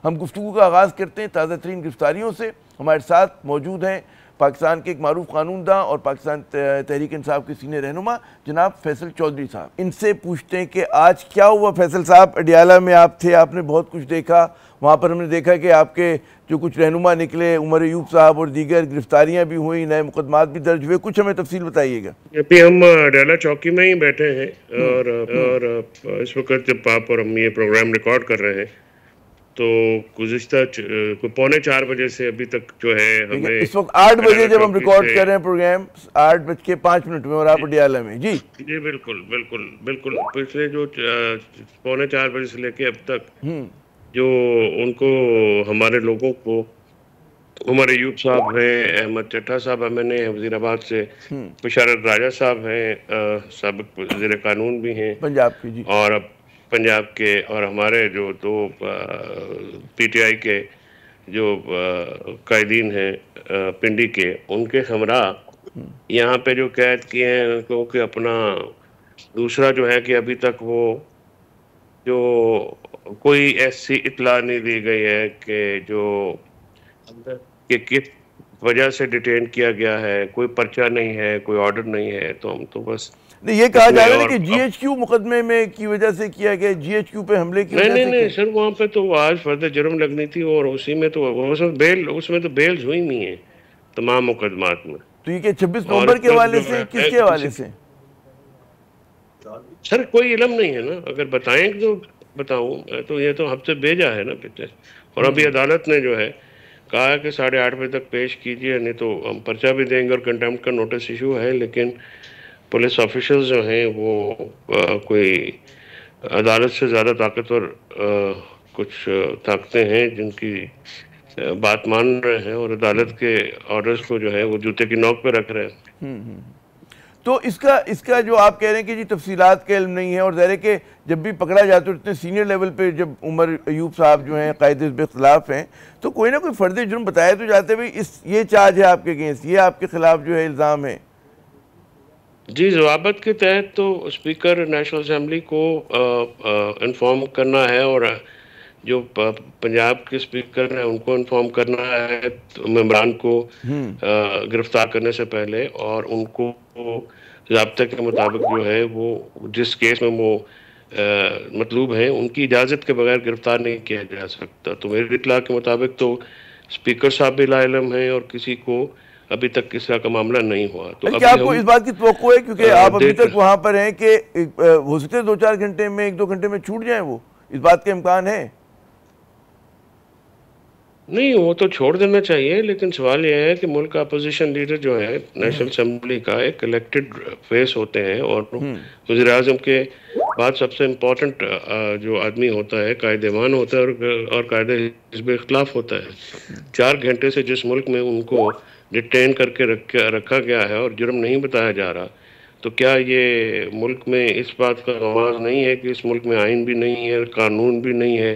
ہم گفتگو کا آغاز کرتے ہیں تازہ ترین گرفتاریوں سے۔ ہمارے ساتھ موجود ہیں پاکستان کے ایک معروف قانون داں اور پاکستان تحریک انصاف کے سینئر رہنما جناب فیصل چودھری صاحب۔ ان سے پوچھتے ہیں کہ آج کیا ہوا فیصل صاحب؟ اڈیالہ میں آپ تھے، آپ نے بہت کچھ دیکھا، وہاں پر ہم نے دیکھا کہ آپ کے جو کچھ رہنما نکلے، عمر ایوب صاحب اور دیگر گرفتاریاں بھی ہوئیں، نئے مقدمات بھی درج ہوئے، کچھ ہمیں تفصیل بتائیے گا۔ ابھی ہم اڈیالہ چوکی میں ہی بیٹھے ہیں اور اس وقت جب آپ اور ہم یہ پروگرام ریکارڈ کر رہے ہیں تو گزشتہ 3:45 سے ابھی تک جو ہے ہمیں اس وقت 8 بجے جب ہم ریکارڈ کر رہے ہیں پروگرام 8:05 میں، اور آپ اڈیالہ میں۔ جی جی بالکل بالکل بالکل، پچھلے جو 3:45 بجے سے لے کے اب تک جو ان کو ہمارے لوگوں کو عمر ایوب صاحب ہیں، احمد چٹھا صاحب ہیں وزیر آباد سے، بشارت راجہ صاحب ہیں سابق وزیر قانون بھی ہیں پنجاب کی، جی، اور اب پنجاب کے، اور ہمارے جو دو پی ٹی آئی کے جو قائدین ہیں پنڈی کے، ان کے ہمراہ یہاں پہ جو قید کیے ہیں ان کو کہ اپنا دوسرا جو ہے کہ ابھی تک وہ جو کوئی ایسی اطلاع نہیں دی گئی ہے کہ جو کہ کس وجہ سے ڈیٹین کیا گیا ہے، کوئی پرچہ نہیں ہے، کوئی آرڈر نہیں ہے، تو ہم تو بس نہیں، یہ کہا جا رہا ہے کہ جی ایچ کیو مقدمے میں کی وجہ سے کیا گیا، جی ایچ کیو پہ حملے کی وجہ سے نہیں سر، وہاں پہ تو آج فرد جرم لگنی تھی اور اسی میں تو اس میں تو بیلز ہوئی نہیں ہے تمام مقدمات میں۔ تو یہ کہ 26 نومبر کے حوالے سے کس کے حوالے سے؟ سر کوئی علم نہیں ہے نا، اگر بتائیں تو بتاؤں، تو یہ تو ہم سے بھیجا ہے نا پیچھے، اور ابھی عدالت نے جو ہے کہا ہے کہ 8:30 بجے تک پیش کیجئے، نہیں تو ہم پرچہ بھی دیں گے اور کنٹیمپٹ کا نوٹس ایشو ہے، لیکن پولیس آفیشلز جو ہیں وہ کوئی عدالت سے زیادہ طاقتور کچھ طاقتیں ہیں جن کی بات مان رہے ہیں اور عدالت کے آرڈرز کو جو ہے وہ جوتے کی نوک پہ رکھ رہے ہیں۔ تو اس کا جو آپ کہہ رہے ہیں کہ جی تفصیلات کا علم نہیں ہے، اور ظاہر ہے کہ جب بھی پکڑا جاتا ہے اتنے سینئر لیول پہ جب عمر ایوب صاحب جو ہیں قائد حزب اختلاف ہیں تو کوئی نہ کوئی فرد جرم بتایا تو جاتے ہیں یہ چارج ہے آپ کے اگینسٹ، یہ آپ کے خلاف جو ہے الزام ہے۔ جی، ضوابط کے تحت تو اسپیکر نیشنل اسمبلی کو انفارم کرنا ہے، اور جو پنجاب کے اسپیکر ہیں ان کو انفارم کرنا ہے ممبران کو گرفتار کرنے سے پہلے، اور ان کو ضابطے کے مطابق جو ہے وہ جس کیس میں وہ مطلوب ہیں ان کی اجازت کے بغیر گرفتار نہیں کیا جا سکتا۔ تو میری اطلاع کے مطابق تو اسپیکر صاحب بھی لا علم ہیں اور کسی کو ابھی تک کس طرح کا معاملہ نہیں ہوا۔ تو کیا آپ کو اس بات کی توقع ہے، کیونکہ آپ ابھی تک وہاں پر ہیں، کہ ہو سکتے 2-4 گھنٹے میں 1-2 گھنٹے میں چھوٹ جائیں، وہ اس بات کا امکان ہے؟ نہیں، وہ تو چھوڑ دینا چاہیے، لیکن سوال یہ ہے کہ ملک کا اپوزیشن لیڈر جو ہے نیشنل اسمبلی کا ایک الیکٹڈ فیس ہوتے ہیں، اور وزیر اعظم کے بعد سب سے امپورٹنٹ جو آدمی ہوتا ہے قائد ایوان ہوتا ہے اور قائد حزب اختلاف ہوتا ہے۔ 4 گھنٹے سے جس ملک میں ان کو ڈیٹین کر کے رکھا گیا ہے اور جرم نہیں بتایا جا رہا، تو کیا یہ ملک میں اس بات کا غماز نہیں ہے کہ اس ملک میں آئین بھی نہیں ہے، قانون بھی نہیں ہے؟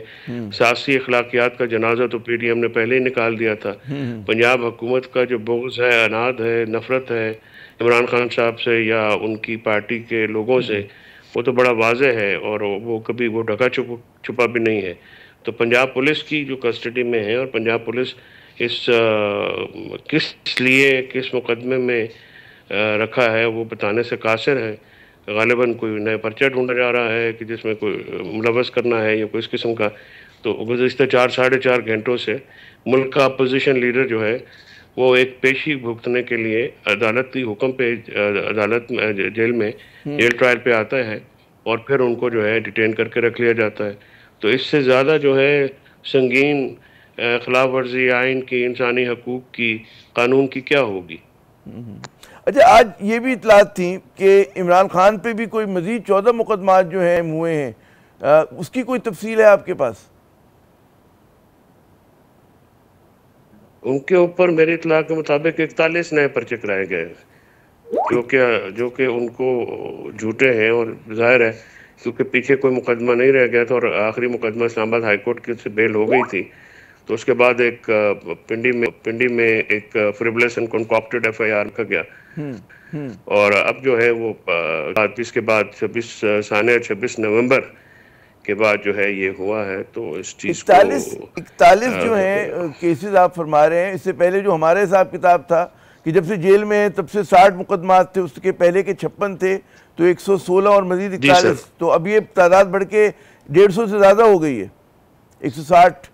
سیاسی اخلاقیات کا جنازہ تو پی ڈی ایم نے پہلے ہی نکال دیا تھا۔ پنجاب حکومت کا جو بغض ہے، عناد ہے، نفرت ہے عمران خان صاحب سے یا ان کی پارٹی کے لوگوں سے، وہ تو بڑا واضح ہے، اور وہ کبھی وہ ڈھکا چھپا بھی نہیں ہے۔ تو پنجاب پولیس کی جو کسٹڈی میں ہے، اور پنجاب پولیس کس لیے کس مقدمے میں رکھا ہے وہ بتانے سے قاصر ہے۔ غالباً کوئی نئے پرچہ ڈھونڈا جا رہا ہے کہ جس میں کوئی ملوث کرنا ہے یا کوئی اس قسم کا۔ تو گزشتہ 4-4.5 گھنٹوں سے ملک کا اپوزیشن لیڈر جو ہے وہ ایک پیشی بھگتنے کے لیے عدالتی حکم پہ عدالت جیل میں جیل ٹرائل پہ آتا ہے، اور پھر ان کو جو ہے ڈیٹین کر کے رکھ لیا جاتا ہے۔ تو اس سے زیادہ جو ہے سنگین خلاف ورزی آئین کی، انسانی حقوق کی، قانون کی کیا ہوگی؟ اچھا، آج یہ بھی اطلاعات تھیں کہ عمران خان پہ بھی کوئی مزید 14 مقدمات جو ہیں ہوئے ہیں، اس کی کوئی تفصیل ہے آپ کے پاس؟ ان کے اوپر میری اطلاع کے مطابق 41 نئے پرچے کرائے گئے جو کہ ان کو جھوٹے ہیں، اور ظاہر ہے کیونکہ پیچھے کوئی مقدمہ نہیں رہ گیا تھا، اور آخری مقدمہ اسلام آباد ہائی کورٹ کی سے بیل ہو گئی تھی، تو اس کے بعد ایک پنڈی میں ایک فریبلس اینڈ کنکاکٹڈ ایف آئی آر کا گیا، اور اب جو ہے وہ اس کے بعد 26 نومبر کے بعد جو ہے یہ ہوا ہے. تو اس چیز کو 41 جو ہیں کیسز آپ فرما رہے ہیں. اس سے پہلے جو ہمارے حساب کتاب تھا کہ جب سے جیل میں ہیں تب سے 60 مقدمات تھے, اس کے پہلے کے 56 تھے, تو 116 اور مزید 41, تو اب یہ تعداد بڑھ کے 150 سے زیادہ ہو گئی ہے, 160.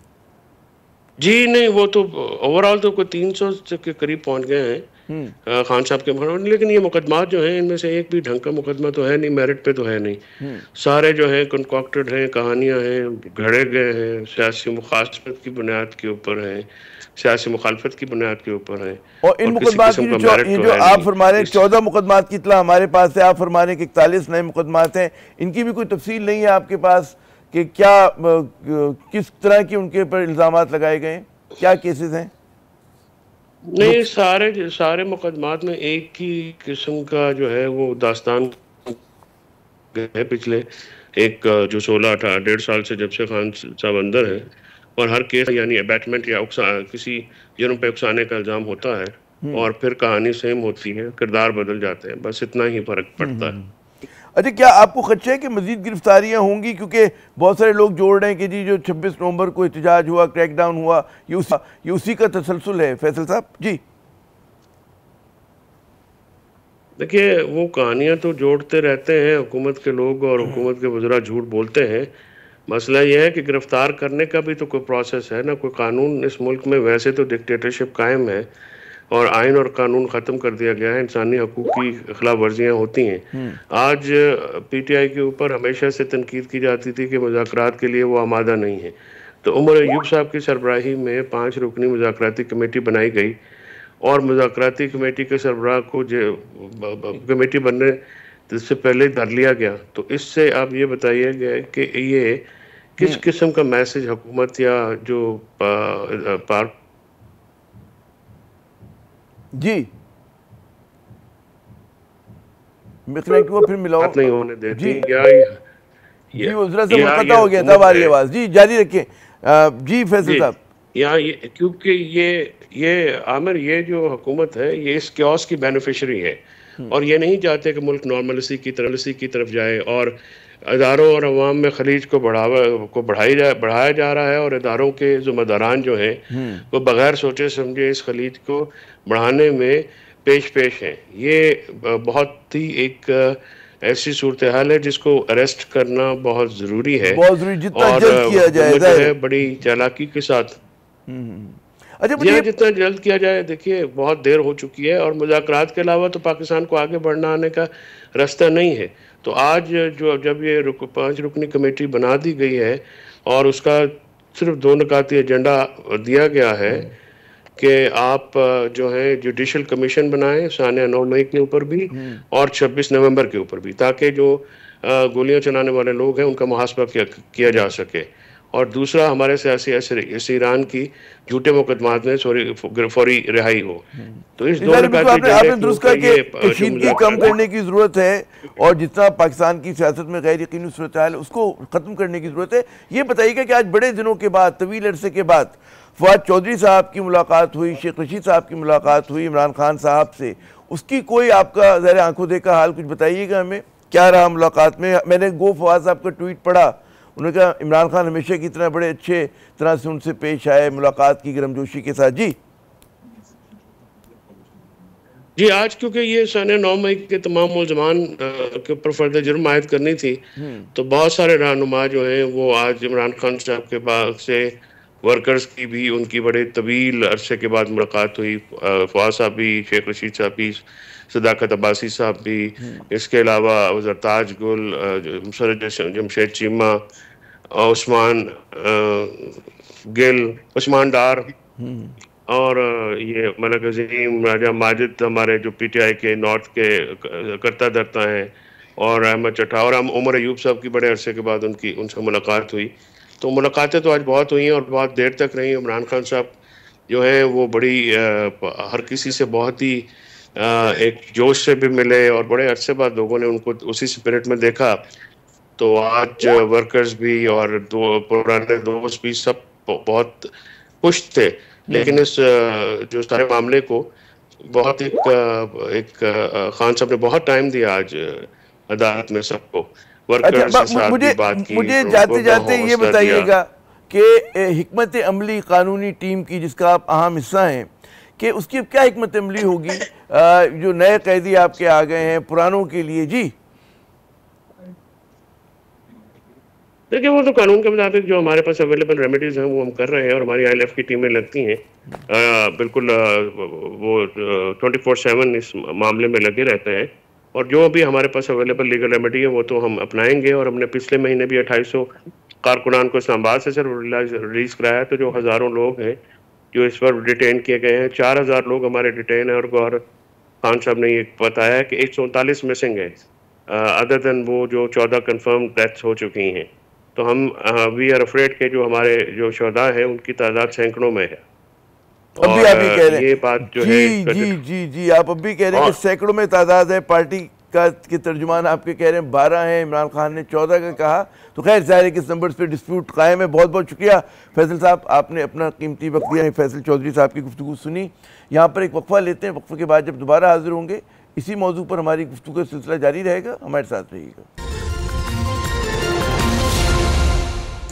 جی نہیں, وہ تو اوور آل تو کوئی 300 کے قریب پہنچ گئے ہیں خان صاحب کے مقدمات. لیکن یہ مقدمات جو ہیں ان میں سے ایک بھی ڈھنگ کا مقدمہ تو ہے نہیں, میرٹ پہ تو ہے نہیں. سارے جو ہیں کنکاکٹڈ ہیں, کہانیاں ہیں, گھڑے گئے ہیں, سیاسی مخالفت کی بنیاد کے اوپر ہیں, سیاسی مخالفت کی بنیاد کے اوپر ہیں. اور ان مقدمات کی جو آپ فرما رہے ہیں 14 مقدمات کی اطلاع ہمارے پاس ہے, آپ فرما رہے ہیں کہ 41 نئے مقدمات ہیں, ان کی بھی کوئی تفصیل نہیں ہے آپ کے پاس کہ کیا کس طرح کی ان کے اوپر الزامات لگائے گئے ہیں, کیا کیسز ہیں؟ نہیں, سارے مقدمات میں ایک ہی قسم کا جو ہے وہ داستان ہے. پچھلے ایک جو 16-1.5 سال سے جب سے خان صاحب اندر ہیں, اور ہر کیس یعنی ابیٹمنٹ یا کسی جرم پہ اکسانے کا الزام ہوتا ہے, اور پھر کہانی سیم ہوتی ہے, کردار بدل جاتے ہیں, بس اتنا ہی فرق پڑتا ہے. اچھا, کیا آپ کو خدشہ ہے کہ مزید گرفتاریاں ہوں گی؟ کیونکہ بہت سارے لوگ جوڑ رہے ہیں کہ جی جو 26 نومبر کو احتجاج ہوا, کریک ڈاؤن ہوا, یہ اسی کا تسلسل ہے. فیصل صاحب جی. دیکھیے, وہ کہانیاں تو جوڑتے رہتے ہیں حکومت کے لوگ, اور حکومت کے وزراء جھوٹ بولتے ہیں. مسئلہ یہ ہے کہ گرفتار کرنے کا بھی تو کوئی پروسیس ہے نا, کوئی قانون اس ملک میں. ویسے تو ڈکٹیٹرشپ قائم ہے اور آئین اور قانون ختم کر دیا گیا ہے, انسانی حقوق کی خلاف ورزیاں ہوتی ہیں. آج پی ٹی آئی کے اوپر ہمیشہ سے تنقید کی جاتی تھی کہ مذاکرات کے لیے وہ آمادہ نہیں ہے. تو عمر ایوب صاحب کی سربراہی میں 5 رکنی مذاکراتی کمیٹی بنائی گئی, اور مذاکراتی کمیٹی کے سربراہ کو کمیٹی بننے سے پہلے دھر لیا گیا. تو اس سے آپ یہ بتائیے گا کہ یہ کس قسم کا میسج حکومت یا جو جی کنیکٹ ہوا پھر ملاؤ نہیں ہونے دیتی. جی وزرا سے منقطع ہو گیا تھا ہماری آواز. جی جاری رکھیں. جی فیصل صاحب. کیونکہ یہ عامر, یہ جو حکومت ہے یہ اس کیوس کی بینیفیشری ہے, اور یہ نہیں چاہتے کہ ملک نارملسی کی طرف جائے, اور اداروں اور عوام میں خلیج کو بڑھایا جا رہا ہے, اور اداروں کے ذمہ داران جو ہیں وہ بغیر سوچے سمجھے اس خلیج کو بڑھانے میں پیش ہیں. یہ بہت ہی ایک ایسی صورتحال ہے جس کو اریسٹ کرنا بہت ضروری ہے, جتنا جلد کیا جائے بڑی چالاکی کے ساتھ. جتنا جلد کیا جائے. دیکھیے, بہت دیر ہو چکی ہے, اور مذاکرات کے علاوہ تو پاکستان کو آگے بڑھنا آنے کا راستہ نہیں ہے. تو آج جب یہ 5 رکنی کمیٹی بنا دی گئی ہے, اور اس کا صرف 2 نکاتی ایجنڈا دیا گیا ہے کہ آپ جو ہے جوڈیشل کمیشن بنائیں ثانیہ 9 مئی کے اوپر بھی, اور 26 نومبر کے اوپر بھی, تاکہ جو گولیاں چلانے والے لوگ ہیں ان کا محاسبہ کیا جا سکے. اور دوسرا, ہمارے سیاسی اسیران کی جھوٹے مقدمات میں فوری رہائی ہو. تو اس آپ نے درست کہا کہ کشیدگی کم کرنے کی ضرورت ہے, اور جتنا پاکستان کی سیاست میں غیر یقینی صورتحال ہے اس کو ختم کرنے کی ضرورت ہے. یہ بتائیے گا کہ آج بڑے دنوں کے بعد, طویل عرصے کے بعد فواد چودھری صاحب کی ملاقات ہوئی, شیخ رشید صاحب کی ملاقات ہوئی عمران خان صاحب سے, اس کی کوئی آپ کا ظاہر آنکھوں دیکھا حال کچھ بتائیے گا ہمیں, کیا رہا ملاقات میں؟ میں نے فواد صاحب کا ٹویٹ پڑھا, انہوں نے کہا عمران خان ہمیشہ کی طرح بڑے اچھے طرح سے ان سے پیش آئے, ملاقات کی گرمجوشی کے ساتھ. جی آج کیونکہ یہ ثانیہ 9 مئی کے تمام ملزمان کے اوپر فرد جرم عائد کرنی تھی, تو بہت سارے رہنما جو ہیں وہ آج عمران خان صاحب کے بعد سے ورکرز کی بھی ان کی بڑے طویل عرصے کے بعد ملاقات ہوئی. فواد صاحب بھی, شیخ رشید صاحب بھی, صداقت عباسی صاحب بھی, اس کے علاوہ وزیر تاج گل, جمشید چیمہ, عثمان گل, عثمان ڈار, اور یہ ملک عظیم راجہ ماجد ہمارے جو پی ٹی آئی کے نارتھ کے کرتا دھرتا ہیں, اور احمد چٹھا, اور عمر ایوب صاحب کی بڑے عرصے کے بعد ان سے ملاقات ہوئی. تو ملاقاتیں تو آج بہت ہوئی ہیں, اور بہت دیر تک رہی. عمران خان صاحب جو ہیں وہ بڑی ہر کسی سے بہت ہی ایک جوش سے بھی ملے, اور بڑے عرصے بعد لوگوں نے ان کو اسی اسپرٹ میں دیکھا. تو آج ورکرز بھی اور پرانے دوست بھی سب بہت خوش تھے, لیکن اس جو سارے معاملے کو بہت ایک خان صاحب نے بہت ٹائم دیا آج عدالت میں سب کو, ورکرز کے ساتھ بھی بات کی. مجھے جاتے جاتے یہ بتائیے گا کہ حکمت عملی قانونی ٹیم کی جس کا آپ اہم حصہ ہیں کہ اس کی کیا حکمت عملی ہوگی جو نئے قیدی آپ کے آ گئے ہیں پرانوں کے لیے؟ جی دیکھیں وہ تو قانون کے مطابق جو ہمارے پاس اویلیبل ریمیڈیز ہیں وہ ہم کر رہے ہیں اور ہماری آئی ایل ایف کی ٹیمیں لگتی ہیں بالکل وہ 24/7 اس معاملے میں لگے رہتے ہیں اور جو بھی ہمارے پاس اویلیبل لیگل ریمیڈی ہے وہ تو ہم اپنائیں گے. اور ہم نے پچھلے مہینے بھی 2800 کارکنان کو اسلام آباد سے صرف ریلیز کرایا. تو جو ہزاروں لوگ ہیں جو اس پر ڈیٹین کیے گئے ہیں 4000 لوگ ہمارے ڈیٹین ہیں. اور گور خان صاحب نے یہ بتایا کہ 139 مسنگ ہے ادر دین وہ جو 14 کنفرم ڈیتھس ہو چکی ہیں. تو ہم وی آر افریڈ کہ جو ہمارے جو شہداء ہیں ان کی تعداد سینکڑوں میں ہے. اب بھی آپ یہ کہہ رہے ہیں یہ بات جو ہے جی آپ اب بھی کہہ رہے ہیں کہ سینکڑوں میں تعداد ہے. پارٹی کے ترجمان آپ کے کہہ رہے ہیں 12 ہیں, عمران خان نے 14 کا کہا. تو خیر ظاہر ہے کہ اس نمبرز پہ ڈسپیوٹ قائم ہے. بہت بہت شکریہ فیصل صاحب, آپ نے اپنا قیمتی وقت دیا. فیصل چودھری صاحب کی گفتگو سنی. یہاں پر ایک وقفہ لیتے ہیں, وقفے کے بعد جب دوبارہ حاضر ہوں گے اسی موضوع پر ہماری گفتگو کا سلسلہ جاری رہے گا. ہمارے ساتھ رہیے گا.